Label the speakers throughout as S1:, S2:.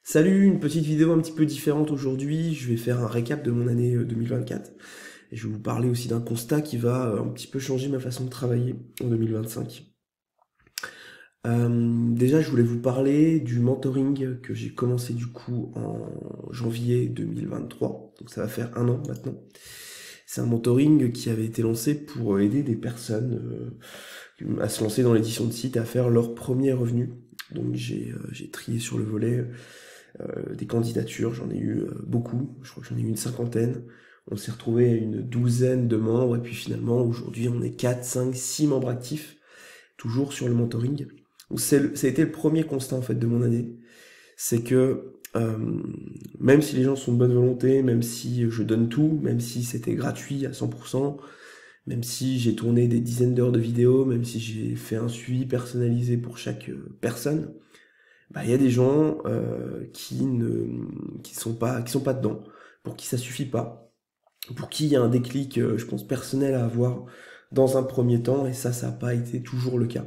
S1: Salut, une petite vidéo un petit peu différente aujourd'hui. Je vais faire un récap de mon année 2024 et je vais vous parler aussi d'un constat qui va un petit peu changer ma façon de travailler en 2025. Déjà, je voulais vous parler du mentoring que j'ai commencé du coup en janvier 2023. Donc ça va faire un an maintenant. C'est un mentoring qui avait été lancé pour aider des personnes à se lancer dans l'édition de site, à faire leur premier revenu. Donc j'ai trié sur le volet des candidatures, j'en ai eu beaucoup, je crois que j'en ai eu une cinquantaine. On s'est retrouvé à une douzaine de membres, et puis finalement, aujourd'hui, on est 4, 5, 6 membres actifs, toujours sur le mentoring. Donc ça a été le premier constat en fait de mon année, c'est que même si les gens sont de bonne volonté, même si je donne tout, même si c'était gratuit à 100%, même si j'ai tourné des dizaines d'heures de vidéos, même si j'ai fait un suivi personnalisé pour chaque personne, bah, il y a des gens qui sont pas dedans, pour qui ça suffit pas, pour qui il y a un déclic, je pense personnel à avoir dans un premier temps, et ça n'a pas été toujours le cas.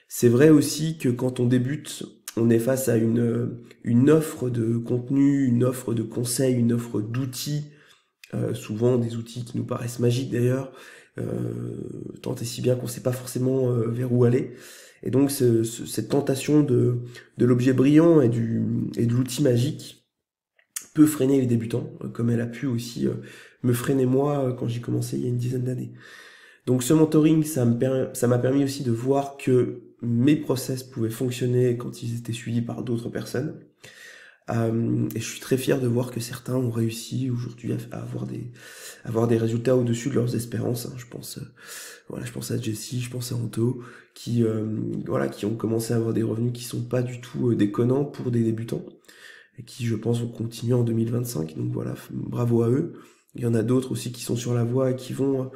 S1: C'est vrai aussi que quand on débute, on est face à une offre de contenu, une offre de conseils, une offre d'outils, souvent des outils qui nous paraissent magiques d'ailleurs, tant et si bien qu'on ne sait pas forcément vers où aller. Et donc cette tentation de l'objet brillant et de l'outil magique peut freiner les débutants, comme elle a pu aussi me freiner moi quand j'ai commencé il y a une dizaine d'années. Donc ce mentoring, ça m'a permis aussi de voir que mes process pouvaient fonctionner quand ils étaient suivis par d'autres personnes. Et je suis très fier de voir que certains ont réussi aujourd'hui à avoir des résultats au-dessus de leurs espérances, hein. Je pense à Jessie, je pense à Anto, qui ont commencé à avoir des revenus qui sont pas du tout déconnants pour des débutants, et qui, je pense, vont continuer en 2025. Donc voilà, bravo à eux. Il y en a d'autres aussi qui sont sur la voie et qui vont,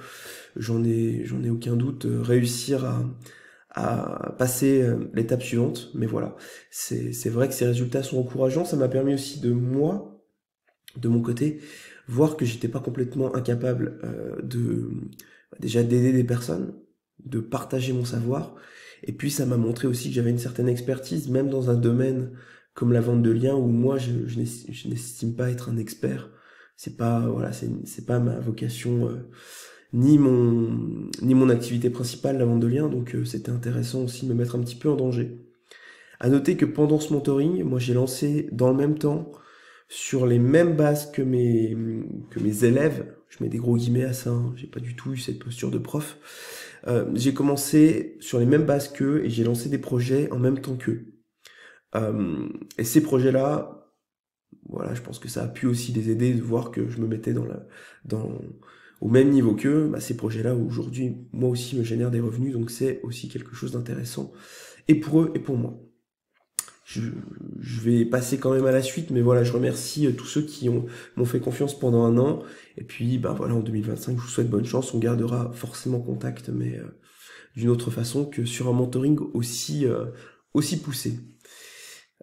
S1: j'en ai aucun doute, réussir à passer l'étape suivante. Mais voilà, c'est vrai que ces résultats sont encourageants. Ça m'a permis aussi de mon côté, voir que j'étais pas complètement incapable déjà d'aider des personnes, de partager mon savoir. Et puis ça m'a montré aussi que j'avais une certaine expertise, même dans un domaine comme la vente de liens, où moi je n'estime pas être un expert. C'est pas voilà, c'est pas ma vocation, ni mon activité principale, la vente de liens. Donc c'était intéressant aussi de me mettre un petit peu en danger. À noter que pendant ce mentoring, moi j'ai lancé dans le même temps, sur les mêmes bases que mes élèves, je mets des gros guillemets à ça, hein, j'ai pas du tout eu cette posture de prof, j'ai commencé sur les mêmes bases qu'eux et j'ai lancé des projets en même temps qu'eux. Et ces projets-là, voilà, je pense que ça a pu aussi les aider de voir que je me mettais dans, au même niveau qu'eux. Bah, ces projets-là, aujourd'hui, moi aussi, me génèrent des revenus, donc c'est aussi quelque chose d'intéressant, et pour eux et pour moi. Je, je vais passer quand même à la suite, mais voilà, je remercie tous ceux qui m'ont fait confiance pendant un an. Et puis, ben voilà, en 2025, je vous souhaite bonne chance. On gardera forcément contact, mais d'une autre façon que sur un mentoring aussi poussé.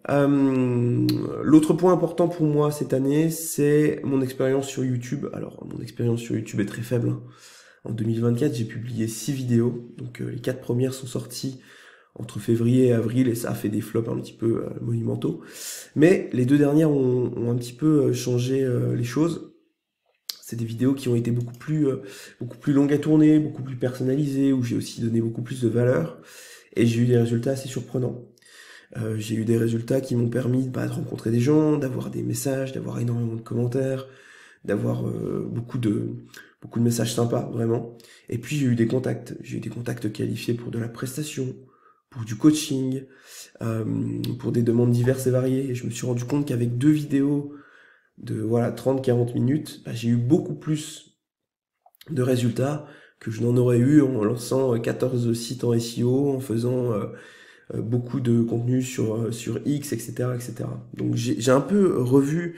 S1: L'autre point important pour moi cette année, c'est mon expérience sur YouTube. Alors, mon expérience sur YouTube est très faible, hein. En 2024, j'ai publié 6 vidéos, donc les 4 premières sont sorties entre février et avril, et ça a fait des flops un petit peu monumentaux. Mais les deux dernières ont un petit peu changé les choses. C'est des vidéos qui ont été beaucoup plus longues à tourner, beaucoup plus personnalisées, où j'ai aussi donné beaucoup plus de valeur, et j'ai eu des résultats assez surprenants. J'ai eu des résultats qui m'ont permis de rencontrer des gens, d'avoir des messages, d'avoir énormément de commentaires, d'avoir beaucoup de messages sympas, vraiment. Et puis j'ai eu des contacts. J'ai eu des contacts qualifiés pour de la prestation, pour du coaching, pour des demandes diverses et variées. Et je me suis rendu compte qu'avec deux vidéos de voilà 30-40 minutes, bah, j'ai eu beaucoup plus de résultats que je n'en aurais eu en lançant 14 sites en SEO, en faisant beaucoup de contenu sur X, etc., etc. Donc j'ai un peu revu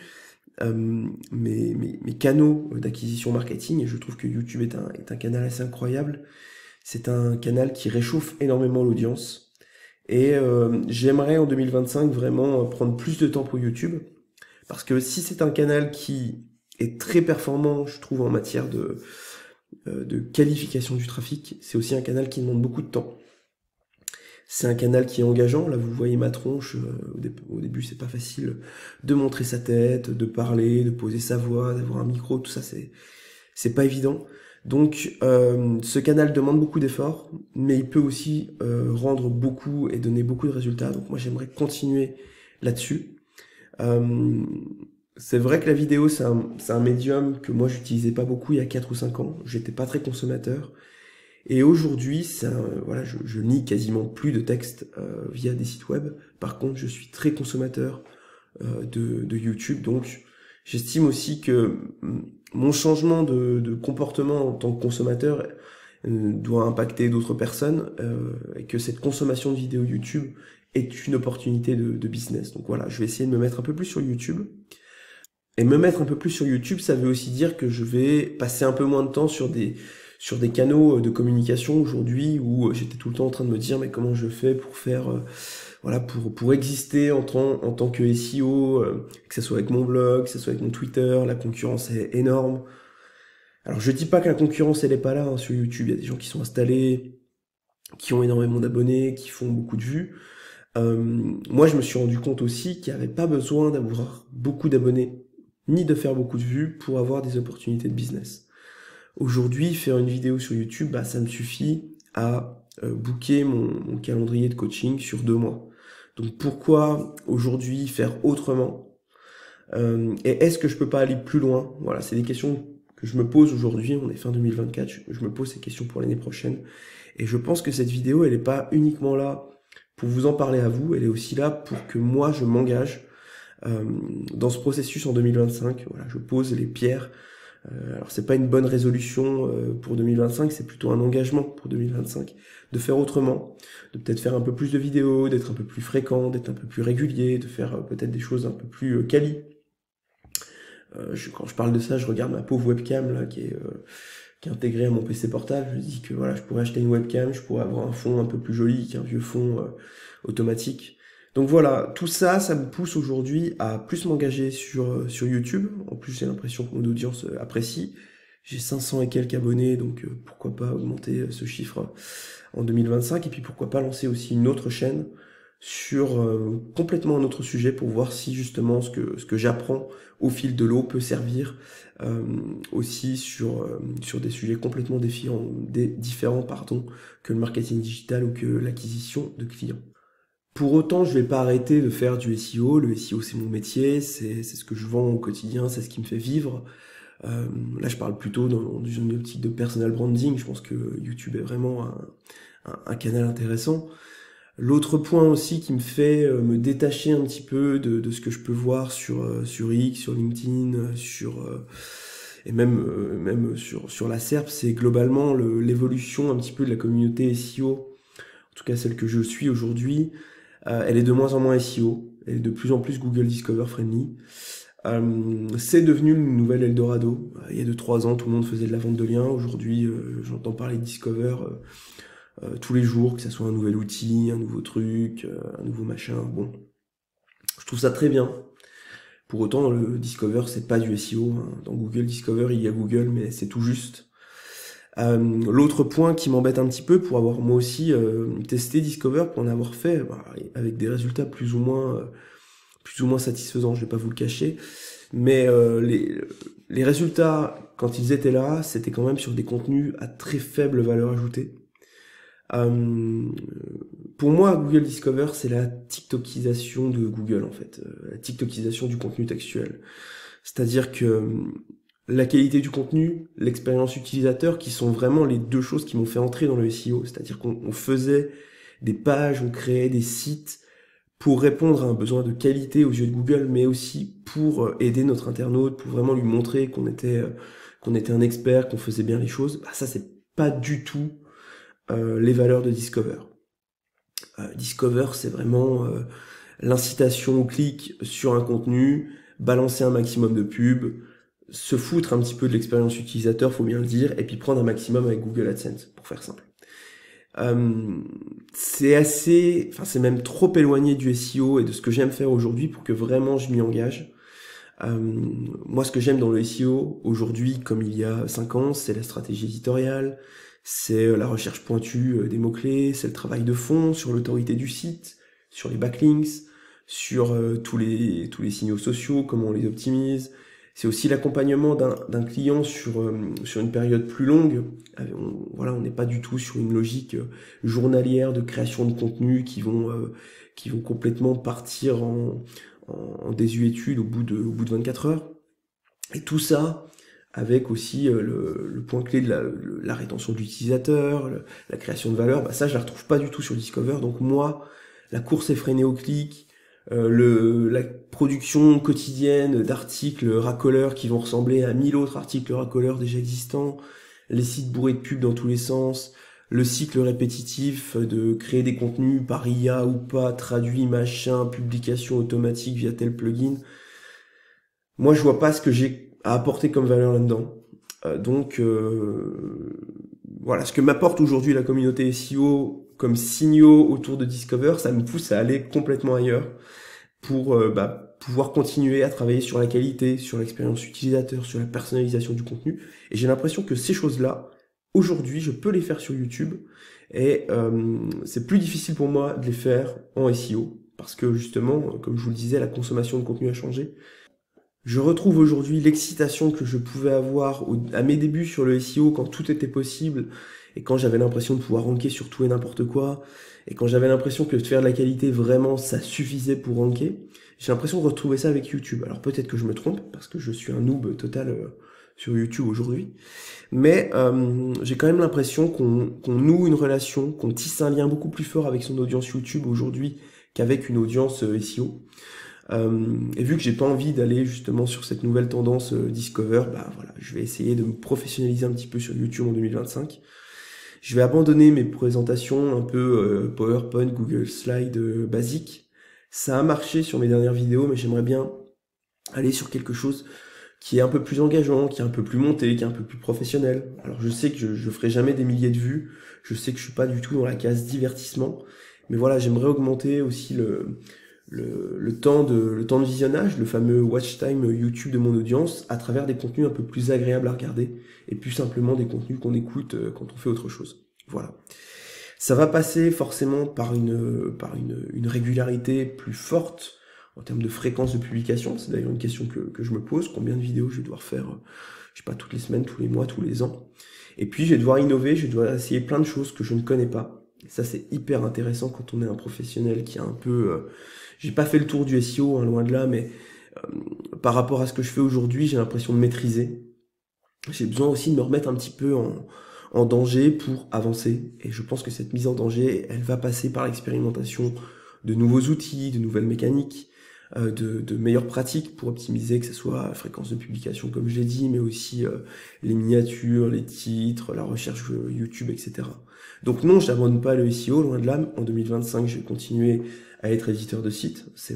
S1: mes canaux d'acquisition marketing, et je trouve que YouTube est un canal assez incroyable. C'est un canal qui réchauffe énormément l'audience. Et j'aimerais en 2025 vraiment prendre plus de temps pour YouTube, parce que si c'est un canal qui est très performant, je trouve, en matière de qualification du trafic, c'est aussi un canal qui demande beaucoup de temps. C'est un canal qui est engageant. Là, vous voyez ma tronche. Au début, c'est pas facile de montrer sa tête, de parler, de poser sa voix, d'avoir un micro. Tout ça, c'est pas évident. Donc, ce canal demande beaucoup d'efforts, mais il peut aussi rendre beaucoup et donner beaucoup de résultats. Donc, moi, j'aimerais continuer là-dessus. C'est vrai que la vidéo, c'est un médium que moi, j'utilisais pas beaucoup il y a 4 ou 5 ans. J'étais pas très consommateur. Et aujourd'hui, voilà, je lis quasiment plus de textes via des sites web. Par contre, je suis très consommateur de YouTube. Donc, j'estime aussi que mon changement de comportement en tant que consommateur doit impacter d'autres personnes et que cette consommation de vidéos YouTube est une opportunité de business. Donc voilà, je vais essayer de me mettre un peu plus sur YouTube. Et me mettre un peu plus sur YouTube, ça veut aussi dire que je vais passer un peu moins de temps sur des canaux de communication aujourd'hui où j'étais tout le temps en train de me dire mais comment je fais pour faire voilà pour exister en tant que SEO, que ce soit avec mon blog, que ce soit avec mon Twitter, la concurrence est énorme. Alors je dis pas que la concurrence elle est pas là hein, sur YouTube, il y a des gens qui sont installés, qui ont énormément d'abonnés, qui font beaucoup de vues. Moi je me suis rendu compte aussi qu'il n'y avait pas besoin d'avoir beaucoup d'abonnés ni de faire beaucoup de vues pour avoir des opportunités de business. Aujourd'hui, faire une vidéo sur YouTube, bah, ça me suffit à booker mon calendrier de coaching sur 2 mois. Donc pourquoi aujourd'hui faire autrement et est-ce que je peux pas aller plus loin? Voilà, c'est des questions que je me pose aujourd'hui. On est fin 2024, je me pose ces questions pour l'année prochaine. Et je pense que cette vidéo, elle n'est pas uniquement là pour vous en parler à vous, elle est aussi là pour que moi, je m'engage dans ce processus en 2025. Voilà, je pose les pierres. Alors c'est pas une bonne résolution pour 2025, c'est plutôt un engagement pour 2025 de faire autrement, de peut-être faire un peu plus de vidéos, d'être un peu plus fréquent, d'être un peu plus régulier, de faire peut-être des choses un peu plus quali. Quand je parle de ça, je regarde ma pauvre webcam là qui est intégrée à mon PC portable. Je me dis que voilà, je pourrais acheter une webcam, je pourrais avoir un fond un peu plus joli qu'un vieux fond automatique. Donc voilà, tout ça, ça me pousse aujourd'hui à plus m'engager sur YouTube. En plus, j'ai l'impression que mon audience apprécie. J'ai 500 et quelques abonnés, donc pourquoi pas augmenter ce chiffre en 2025. Et puis pourquoi pas lancer aussi une autre chaîne sur complètement un autre sujet pour voir si justement ce que j'apprends au fil de l'eau peut servir aussi sur des sujets complètement différents que le marketing digital ou que l'acquisition de clients. Pour autant, je vais pas arrêter de faire du SEO. Le SEO, c'est mon métier, c'est ce que je vends au quotidien, c'est ce qui me fait vivre. Là, je parle plutôt dans une optique de personal branding. Je pense que YouTube est vraiment un canal intéressant. L'autre point aussi qui me fait me détacher un petit peu de ce que je peux voir sur X, sur LinkedIn, et même sur la SERP, c'est globalement l'évolution un petit peu de la communauté SEO, en tout cas celle que je suis aujourd'hui. Elle est de moins en moins SEO, elle est de plus en plus Google Discover friendly. C'est devenu une nouvelle Eldorado. Il y a 2-3 ans, tout le monde faisait de la vente de liens. Aujourd'hui, j'entends parler de Discover tous les jours, que ça soit un nouvel outil, un nouveau truc, un nouveau machin. Bon, je trouve ça très bien. Pour autant, le Discover, c'est pas du SEO. Hein. Dans Google Discover, il y a Google, mais c'est tout juste. L'autre point qui m'embête un petit peu, pour avoir moi aussi testé Discover, pour en avoir fait avec des résultats plus ou moins satisfaisants, je vais pas vous le cacher, mais les résultats quand ils étaient là, c'était quand même sur des contenus à très faible valeur ajoutée. Pour moi, Google Discover, c'est la TikTokisation de Google en fait, la TikTokisation du contenu textuel. C'est-à-dire que la qualité du contenu, l'expérience utilisateur, qui sont vraiment les deux choses qui m'ont fait entrer dans le SEO. C'est-à-dire qu'on faisait des pages, on créait des sites pour répondre à un besoin de qualité aux yeux de Google, mais aussi pour aider notre internaute, pour vraiment lui montrer qu'on était un expert, qu'on faisait bien les choses. Bah, ça, c'est pas du tout les valeurs de Discover. Discover, c'est vraiment l'incitation au clic sur un contenu, balancer un maximum de pubs, se foutre un petit peu de l'expérience utilisateur, faut bien le dire, et puis prendre un maximum avec Google AdSense, pour faire simple. C'est même trop éloigné du SEO et de ce que j'aime faire aujourd'hui pour que vraiment je m'y engage. Moi, ce que j'aime dans le SEO aujourd'hui, comme il y a 5 ans, c'est la stratégie éditoriale, c'est la recherche pointue des mots-clés, c'est le travail de fond sur l'autorité du site, sur les backlinks, sur tous les signaux sociaux, comment on les optimise. C'est aussi l'accompagnement d'un client sur une période plus longue. Voilà, on n'est pas du tout sur une logique journalière de création de contenu qui vont complètement partir en désuétude au bout de 24 heures. Et tout ça avec aussi le point clé de la rétention de l'utilisateur, la création de valeur. Bah ça, je la retrouve pas du tout sur Discover. Donc moi, la course effrénée au clic, la production quotidienne d'articles racoleurs qui vont ressembler à 1000 autres articles racoleurs déjà existants, les sites bourrés de pubs dans tous les sens, le cycle répétitif de créer des contenus par IA ou pas, traduits, machin, publication automatique via tel plugin. Moi, je vois pas ce que j'ai à apporter comme valeur là-dedans. Voilà, ce que m'apporte aujourd'hui la communauté SEO comme signaux autour de Discover, ça me pousse à aller complètement ailleurs pour pouvoir continuer à travailler sur la qualité, sur l'expérience utilisateur, sur la personnalisation du contenu. Et j'ai l'impression que ces choses-là, aujourd'hui, je peux les faire sur YouTube. Et c'est plus difficile pour moi de les faire en SEO. Parce que justement, comme je vous le disais, la consommation de contenu a changé. Je retrouve aujourd'hui l'excitation que je pouvais avoir à mes débuts sur le SEO quand tout était possible et quand j'avais l'impression de pouvoir ranker sur tout et n'importe quoi et quand j'avais l'impression que de faire de la qualité vraiment ça suffisait pour ranker. J'ai l'impression de retrouver ça avec YouTube. Alors peut-être que je me trompe parce que je suis un noob total sur YouTube aujourd'hui, mais j'ai quand même l'impression qu'on noue une relation, qu'on tisse un lien beaucoup plus fort avec son audience YouTube aujourd'hui qu'avec une audience SEO. Et vu que j'ai pas envie d'aller justement sur cette nouvelle tendance Discover, voilà, je vais essayer de me professionnaliser un petit peu sur YouTube en 2025. Je vais abandonner mes présentations un peu PowerPoint, Google Slide basiques. Ça a marché sur mes dernières vidéos, mais j'aimerais bien aller sur quelque chose qui est un peu plus engageant, qui est un peu plus monté, qui est un peu plus professionnel. Alors je sais que je ferai jamais des milliers de vues, je sais que je suis pas du tout dans la case divertissement, mais voilà, j'aimerais augmenter aussi le temps de visionnage, le fameux watch time YouTube de mon audience, à travers des contenus un peu plus agréables à regarder, et plus simplement des contenus qu'on écoute quand on fait autre chose. Voilà. Ça va passer forcément par une régularité plus forte en termes de fréquence de publication. C'est d'ailleurs une question que je me pose. Combien de vidéos je vais devoir faire, je sais pas, toutes les semaines, tous les mois, tous les ans. Et puis je vais devoir innover, je vais devoir essayer plein de choses que je ne connais pas. Et ça, c'est hyper intéressant quand on est un professionnel qui a un peu... j'ai pas fait le tour du SEO, hein, loin de là, mais par rapport à ce que je fais aujourd'hui, j'ai l'impression de maîtriser. J'ai besoin aussi de me remettre un petit peu en danger pour avancer. Et je pense que cette mise en danger, elle va passer par l'expérimentation de nouveaux outils, de nouvelles mécaniques, de meilleures pratiques pour optimiser, que ce soit la fréquence de publication, comme je l'ai dit, mais aussi les miniatures, les titres, la recherche YouTube, etc. Donc non, je n'abandonne pas le SEO, loin de là. En 2025, je vais continuer à être éditeur de site. C'est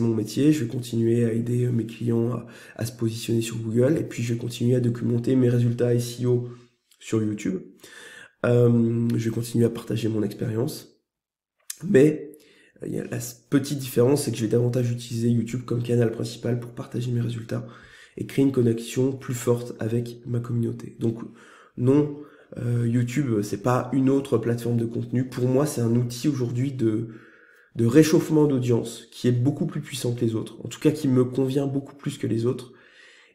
S1: mon métier. Je vais continuer à aider mes clients à se positionner sur Google. Et puis, je vais continuer à documenter mes résultats SEO sur YouTube. Je vais continuer à partager mon expérience. Mais il y a la petite différence, c'est que je vais davantage utiliser YouTube comme canal principal pour partager mes résultats et créer une connexion plus forte avec ma communauté. Donc non, YouTube, c'est pas une autre plateforme de contenu. Pour moi, c'est un outil aujourd'hui de réchauffement d'audience qui est beaucoup plus puissant que les autres. En tout cas, qui me convient beaucoup plus que les autres.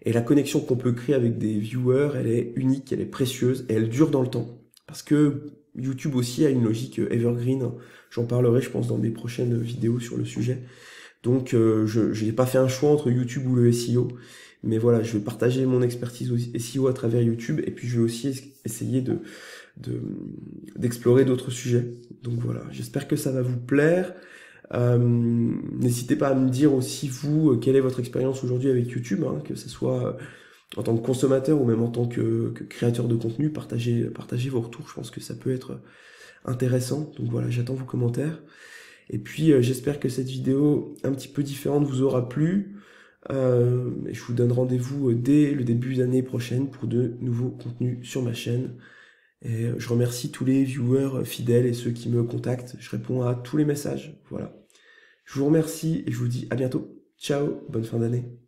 S1: Et la connexion qu'on peut créer avec des viewers, elle est unique, elle est précieuse et elle dure dans le temps. Parce que YouTube aussi a une logique evergreen. J'en parlerai, je pense, dans mes prochaines vidéos sur le sujet. Donc, je n'ai pas fait un choix entre YouTube ou le SEO. Mais voilà, je vais partager mon expertise au SEO à travers YouTube. Et puis, je vais aussi essayer d'explorer d'autres sujets. Donc voilà, j'espère que ça va vous plaire. N'hésitez pas à me dire aussi, vous, quelle est votre expérience aujourd'hui avec YouTube, hein, que ce soit en tant que consommateur ou même en tant que créateur de contenu. Partagez vos retours, je pense que ça peut être intéressant. Donc voilà, j'attends vos commentaires. Et puis j'espère que cette vidéo un petit peu différente vous aura plu. Et je vous donne rendez-vous dès le début d'année prochaine pour de nouveaux contenus sur ma chaîne. Et je remercie tous les viewers fidèles et ceux qui me contactent. Je réponds à tous les messages. Voilà. Je vous remercie et je vous dis à bientôt. Ciao, bonne fin d'année.